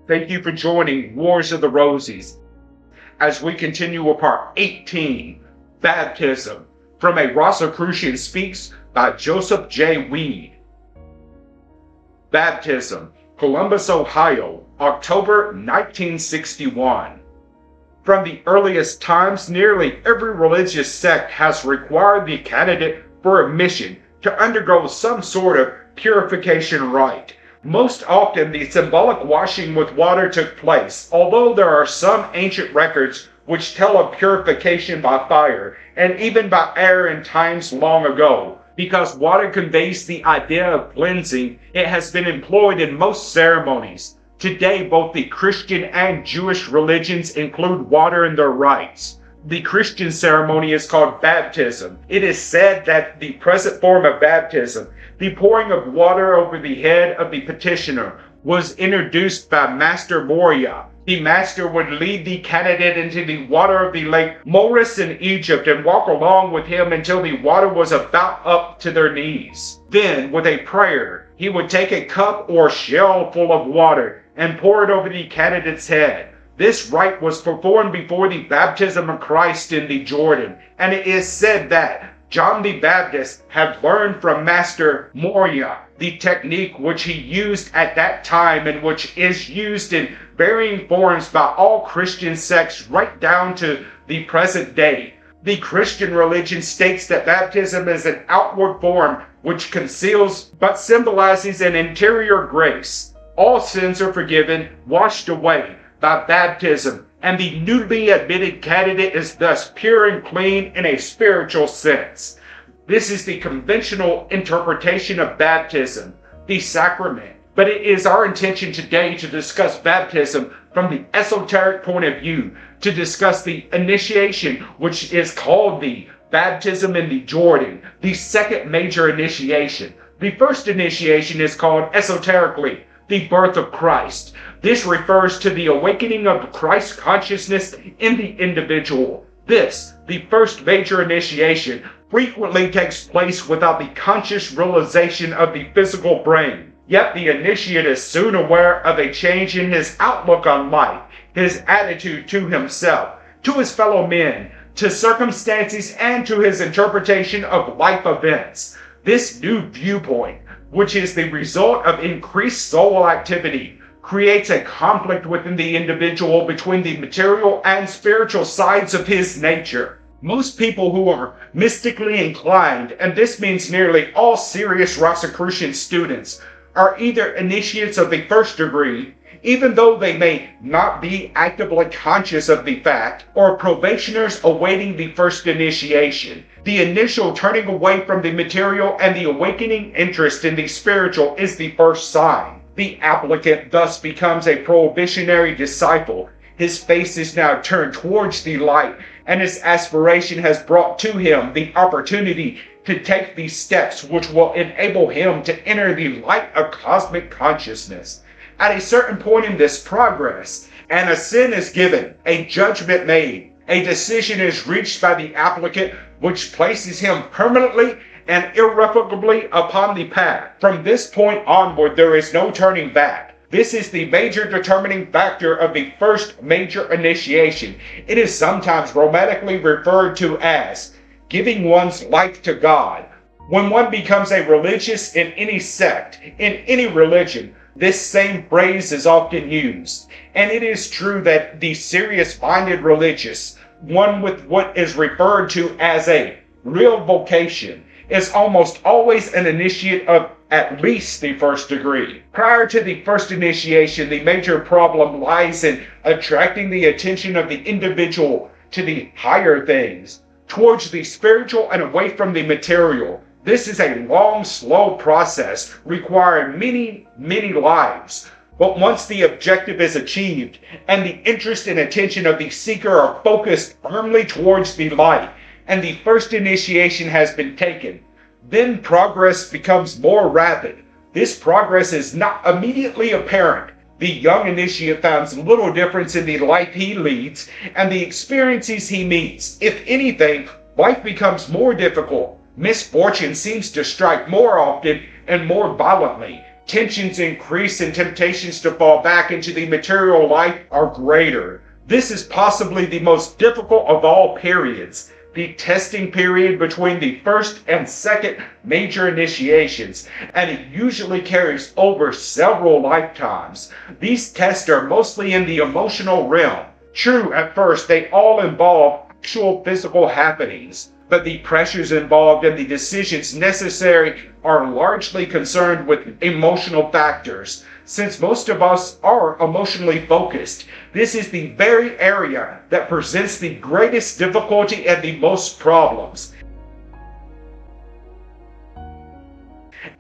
Thank you for joining Wars of the Roses as we continue with part 18, Baptism, from A Rosicrucian Speaks by Joseph J. Weed. Baptism, Columbus, Ohio, October 1961. From the earliest times, nearly every religious sect has required the candidate for admission to undergo some sort of purification rite. Most often, the symbolic washing with water took place, although there are some ancient records which tell of purification by fire, and even by air in times long ago. Because water conveys the idea of cleansing, it has been employed in most ceremonies. Today, both the Christian and Jewish religions include water in their rites. The Christian ceremony is called baptism. It is said that the present form of baptism, the pouring of water over the head of the petitioner, was introduced by Master Moria. The master would lead the candidate into the water of the lake Moeris in Egypt and walk along with him until the water was about up to their knees. Then, with a prayer, he would take a cup or shell full of water and pour it over the candidate's head. This rite was performed before the baptism of Christ in the Jordan, and it is said that John the Baptist had learned from Master Moria the technique which he used at that time and which is used in varying forms by all Christian sects right down to the present day. The Christian religion states that baptism is an outward form which conceals but symbolizes an interior grace. All sins are forgiven, washed away by baptism, and the newly admitted candidate is thus pure and clean in a spiritual sense. This is the conventional interpretation of baptism, the sacrament. But it is our intention today to discuss baptism from the esoteric point of view, to discuss the initiation, which is called the baptism in the Jordan, the second major initiation. The first initiation is called esoterically the birth of Christ. This refers to the awakening of Christ consciousness in the individual. This, the first major initiation, frequently takes place without the conscious realization of the physical brain. Yet the initiate is soon aware of a change in his outlook on life, his attitude to himself, to his fellow men, to circumstances, and to his interpretation of life events. This new viewpoint, which is the result of increased soul activity, creates a conflict within the individual between the material and spiritual sides of his nature. Most people who are mystically inclined, and this means nearly all serious Rosicrucian students, are either initiates of the first degree, even though they may not be actively conscious of the fact, or probationers awaiting the first initiation. The initial turning away from the material and the awakening interest in the spiritual is the first sign. The applicant thus becomes a probationary disciple. His face is now turned towards the light, and his aspiration has brought to him the opportunity to take these steps which will enable him to enter the light of cosmic consciousness. At a certain point in this progress, an ascent is given, a judgment made, a decision is reached by the applicant which places him permanently and irrevocably upon the path. From this point onward, there is no turning back. This is the major determining factor of the first major initiation. It is sometimes romantically referred to as giving one's life to God. When one becomes a religious in any sect, in any religion, this same phrase is often used. And it is true that the serious-minded religious, one with what is referred to as a real vocation, is almost always an initiate of at least the first degree. Prior to the first initiation, the major problem lies in attracting the attention of the individual to the higher things, towards the spiritual and away from the material. This is a long, slow process requiring many lives. But once the objective is achieved and the interest and attention of the seeker are focused firmly towards the light, and the first initiation has been taken, then progress becomes more rapid. This progress is not immediately apparent. The young initiate finds little difference in the life he leads and the experiences he meets. If anything, life becomes more difficult. Misfortune seems to strike more often and more violently. tensions increase and temptations to fall back into the material life are greater. This is possibly the most difficult of all periods, the testing period between the first and second major initiations, and it usually carries over several lifetimes. These tests are mostly in the emotional realm. True, at first they all involve actual physical happenings, but the pressures involved and the decisions necessary are largely concerned with emotional factors. Since most of us are emotionally focused, this is the very area that presents the greatest difficulty and the most problems.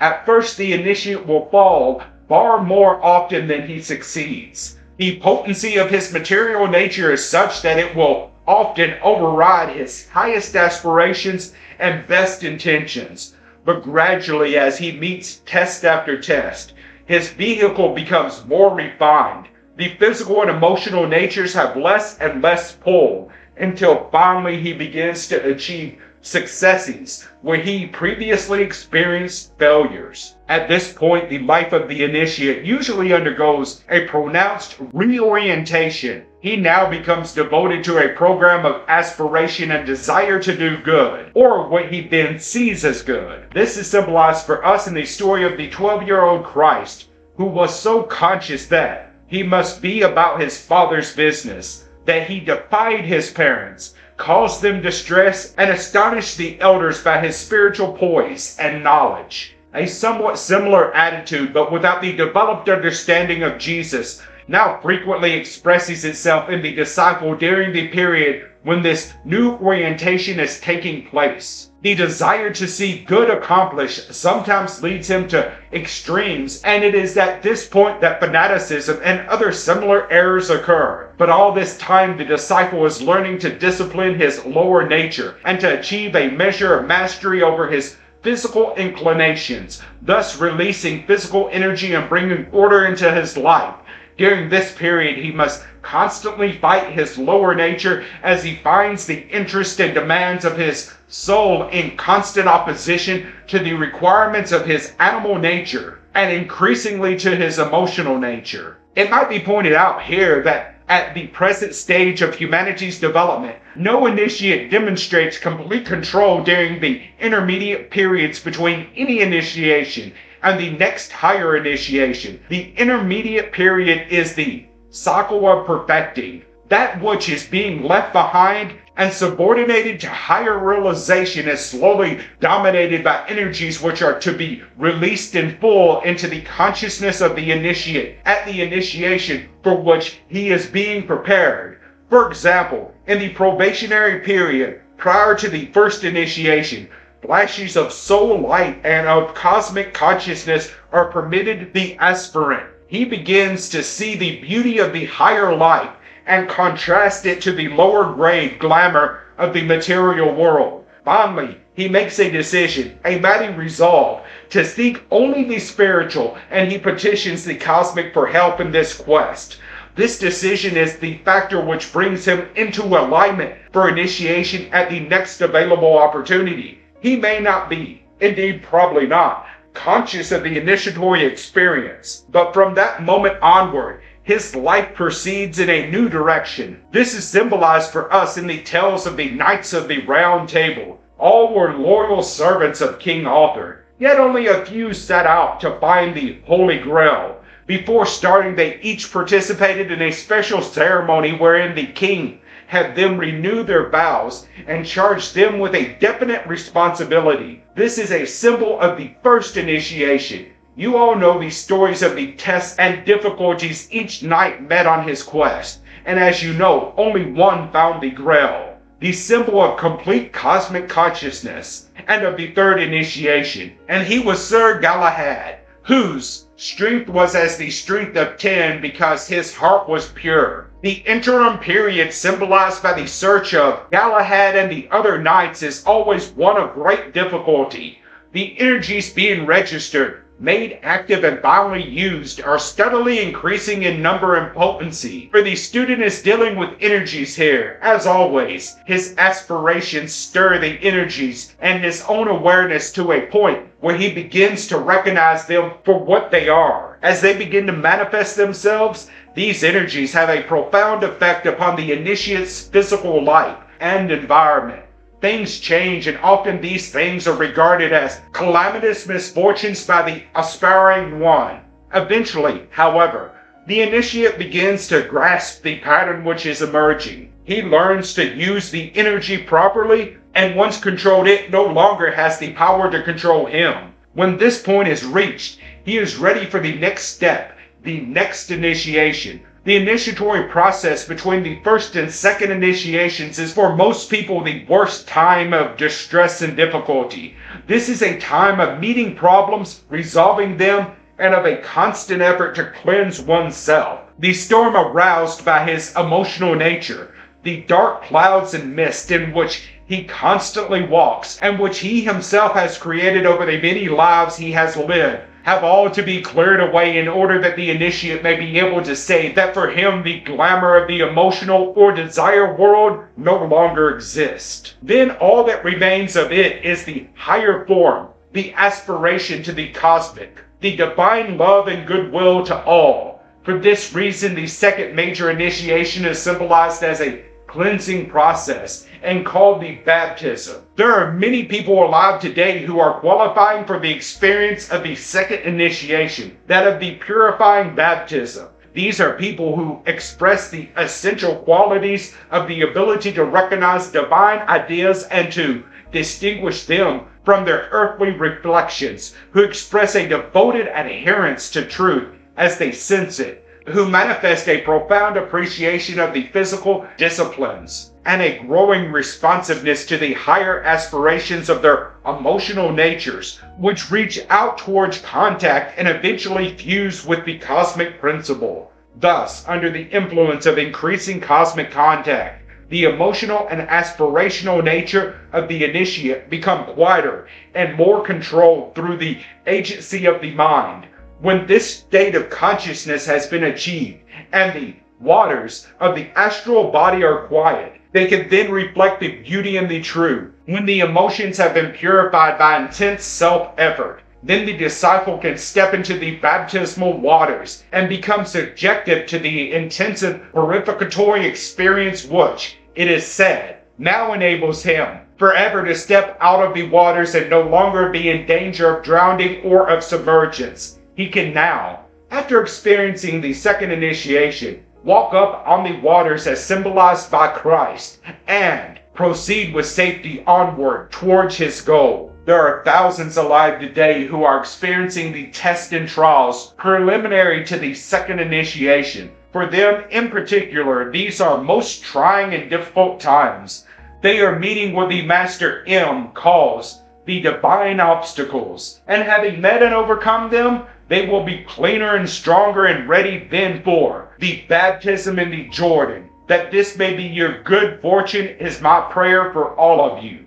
At first, the initiate will fall far more often than he succeeds. The potency of his material nature is such that it will often override his highest aspirations and best intentions. But gradually, as he meets test after test, his vehicle becomes more refined. The physical and emotional natures have less and less pull until finally he begins to achieve successes where he previously experienced failures. At this point, the life of the initiate usually undergoes a pronounced reorientation. He now becomes devoted to a program of aspiration and desire to do good, or what he then sees as good. This is symbolized for us in the story of the 12-year-old Christ, who was so conscious that he must be about his Father's business, that he defied his parents, caused them distress, and astonished the elders by his spiritual poise and knowledge. A somewhat similar attitude, but without the developed understanding of Jesus, now frequently expresses itself in the disciple during the period when this new orientation is taking place. The desire to see good accomplished sometimes leads him to extremes, and it is at this point that fanaticism and other similar errors occur. But all this time, the disciple is learning to discipline his lower nature and to achieve a measure of mastery over his physical inclinations, thus releasing physical energy and bringing order into his life. During this period, he must constantly fight his lower nature as he finds the interest and demands of his soul in constant opposition to the requirements of his animal nature and increasingly to his emotional nature. It might be pointed out here that at the present stage of humanity's development, no initiate demonstrates complete control during the intermediate periods between any initiation and the next higher initiation. The intermediate period is the cycle of perfecting, that which is being left behind and subordinated to higher realization is slowly dominated by energies which are to be released in full into the consciousness of the initiate at the initiation for which he is being prepared. For example, in the probationary period prior to the first initiation, flashes of soul light and of cosmic consciousness are permitted the aspirant. He begins to see the beauty of the higher life and contrast it to the lower grade glamour of the material world. Finally, he makes a decision, a mighty resolve, to seek only the spiritual, and he petitions the cosmic for help in this quest. This decision is the factor which brings him into alignment for initiation at the next available opportunity. He may not be, indeed probably not, conscious of the initiatory experience, but from that moment onward, his life proceeds in a new direction. This is symbolized for us in the tales of the Knights of the Round Table. All were loyal servants of King Arthur, yet only a few set out to find the Holy Grail. Before starting, they each participated in a special ceremony wherein the king had them renew their vows and charged them with a definite responsibility. This is a symbol of the first initiation. You all know the stories of the tests and difficulties each knight met on his quest, and as you know, only one found the Grail, the symbol of complete cosmic consciousness, and of the third initiation. And he was Sir Galahad, whose strength was as the strength of 10 because his heart was pure. The interim period symbolized by the search of Galahad and the other knights is always one of great difficulty. The energies being registered, made active and finally used are steadily increasing in number and potency. For the student is dealing with energies here. As always, his aspirations stir the energies and his own awareness to a point where he begins to recognize them for what they are. As they begin to manifest themselves, these energies have a profound effect upon the initiate's physical life and environment. Things change, and often these things are regarded as calamitous misfortunes by the aspiring one. Eventually, however, the initiate begins to grasp the pattern which is emerging. He learns to use the energy properly, and once controlled, it no longer has the power to control him. When this point is reached, he is ready for the next step, the next initiation. The initiatory process between the first and second initiations is for most people the worst time of distress and difficulty. This is a time of meeting problems, resolving them, and of a constant effort to cleanse oneself. The storm aroused by his emotional nature, the dark clouds and mist in which he constantly walks, and which he himself has created over the many lives he has lived, have all to be cleared away in order that the initiate may be able to say that for him the glamour of the emotional or desire world no longer exists. Then all that remains of it is the higher form, the aspiration to the cosmic, the divine love and goodwill to all. For this reason, the second major initiation is symbolized as a cleansing process and called the baptism. There are many people alive today who are qualifying for the experience of the second initiation, that of the purifying baptism. These are people who express the essential qualities of the ability to recognize divine ideas and to distinguish them from their earthly reflections, who express a devoted adherence to truth as they sense it, who manifest a profound appreciation of the physical disciplines and a growing responsiveness to the higher aspirations of their emotional natures, which reach out towards contact and eventually fuse with the cosmic principle. Thus, under the influence of increasing cosmic contact, the emotional and aspirational nature of the initiate become quieter and more controlled through the agency of the mind. When this state of consciousness has been achieved and the waters of the astral body are quiet, they can then reflect the beauty and the true. When the emotions have been purified by intense self-effort, then the disciple can step into the baptismal waters and become subjective to the intensive purificatory experience which, it is said, now enables him forever to step out of the waters and no longer be in danger of drowning or of submergence. He can now, after experiencing the second initiation, walk up on the waters as symbolized by Christ and proceed with safety onward towards his goal. There are thousands alive today who are experiencing the tests and trials preliminary to the second initiation. For them in particular, these are most trying and difficult times. They are meeting what the Master M calls the divine obstacles, and having met and overcome them, they will be cleaner and stronger and ready then for the baptism in the Jordan. That this may be your good fortune is my prayer for all of you.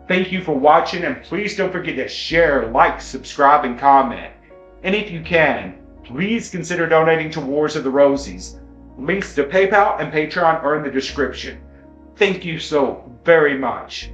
Thank you for watching, and please don't forget to share, like, subscribe, and comment. And if you can, please consider donating to Wars of the Rosies. Links to PayPal and Patreon are in the description. Thank you so very much.